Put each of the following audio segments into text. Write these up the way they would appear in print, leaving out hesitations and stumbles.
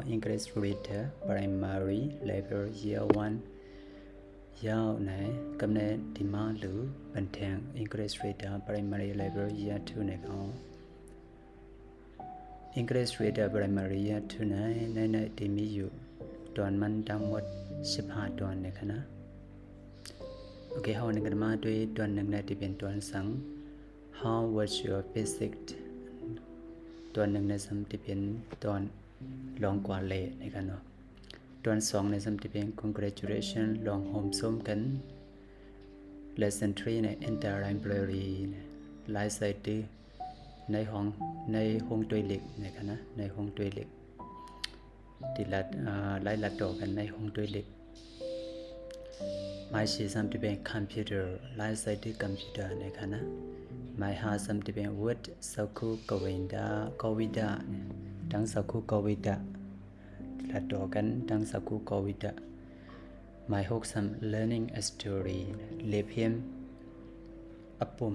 English Reader Primary Level Year 1 Yao này cầm này đi mà lũ bình thường English Reader Primary Level Year 2 này không English Reader Primary Year 2 này này đi mi dụ đoàn man đang một ship hạ đoàn này khá ok how này cầm mà đuôi đoàn này đi bên đoàn sáng how was your visit đoàn này xâm đi bên đoàn long qua lệ này khá nó đoàn song này xâm đi bên congratulations long home xôm cánh lesson 3 này enter library lái xe tưในห้องตัวเล็กนะครับนะในห้องตัวเล็กที่ลัดไล่ลัดต่อกันในห้องตัวเล็กไม่ใช่ซ้ำที่เป็นคอมพิวเตอร์ไล่ใส่ที่คอมพิวเตอร์นะครับนะไม่หาซ้ำที่เป็น Word สักคู่กวิดาทั้งสักคู่กวิดาลัดต่อกันทั้งสักคู่กวิดาไม่หกซ้ำ learning a story เล็บเพียมอัปปุ่ม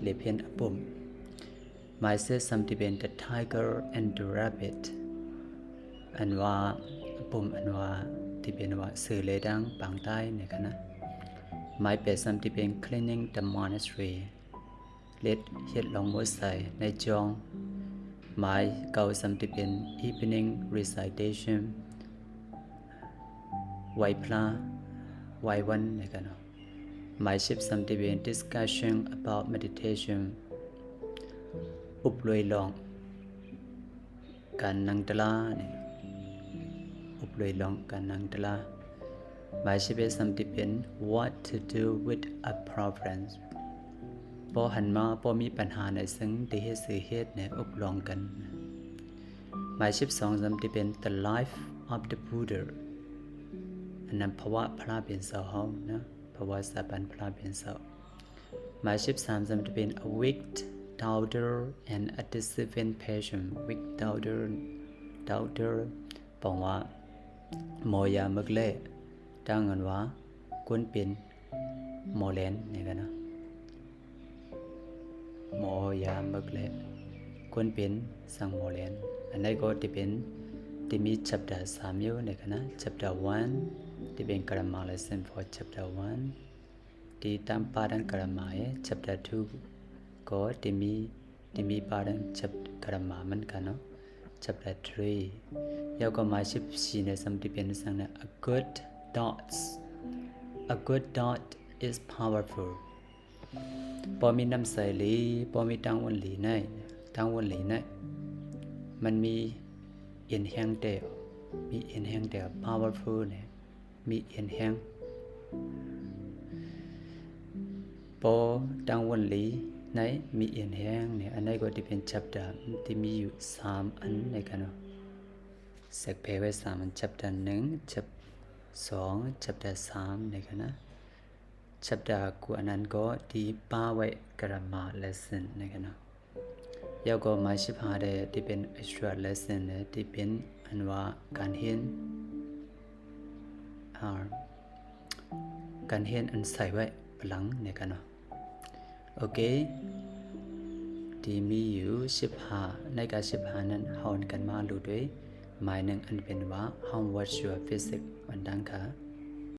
เล็บเพียนอัปปุ่ม My says something the tiger and the rabbit อันว่าอัปปุ่มอันว่าที่เป็นว่าสื่อเลดังปางใต้เนี่ยกันนะ My เป็น something cleaning the monastery เล็ดเฮ็ดลงมือใส่ในจอง My เก่า something evening recitation ไหวพระไหววันเนี่ยกันเนาะMy ship something discussion about meditation อุบลอยลองการนั่งตลาเนี่ยอุบลอยลองการนั่งตลา My ship something what to do with a problem พอหันมาพอมีปัญหาในซึ่งที่ให้สื่อเหตุเนี่ยอุบลองกัน My ship สอง something the life of the Buddha อันนั้นภาวะพระเป็นสาวนะภาวะสาบันพระเป็นสาวหมายชิบ3จะเป็น a weak doubter and a deceiving patient weak doubter ปองว่าโมยามึกเล่ตั้งกันว่ากุนเป็นโมเลนนี่กันนะโมยามึกเล่กุนเป็นสังโมเลนอันนี้ก็ที่เป็นที่มี chapter 3อยู่นี่กันนะ chapter 1ที่เป็นกรรมะ lesson for chapter 1ที่ตามปาดังกรรมะ chapter 2ก็ที่มีปาดังกรรมะมันกันเนาะ chapter 3แล้วก็มาชิบ4ในสัมที่เป็นสังนะ a good dot is powerful พอมีน้ำใสหลีพอมีตังวันหลีในมันมีเอ็นแห้งเดียว powerful เนี่ยมีเอ็นแห้งพอตังวันหลีในมีเอ็นแห้งเนี่ยอันนี้ก็ที่เป็น chapter ที่มีอยู่3อันในกันเนาะเสกเพไว้3อัน chapter 1 chapter 2 chapter 3ในกันนะ chapter กูอันนั้นก็ที่ป้าไว้ grammar lesson ในกันเนาะแล้วก็มาชิบหาได้ที่เป็น extra lesson เนี่ยที่เป็นอันว่าการเห็นอันใส่ไว้พลังเนี่ยกันเนาะโอเคที่มีอยู่15ในการ15นั้นเฮากันมาดูด้วยหมายหนึ่งอันเป็นว่า how was your physics วันดังค่ะ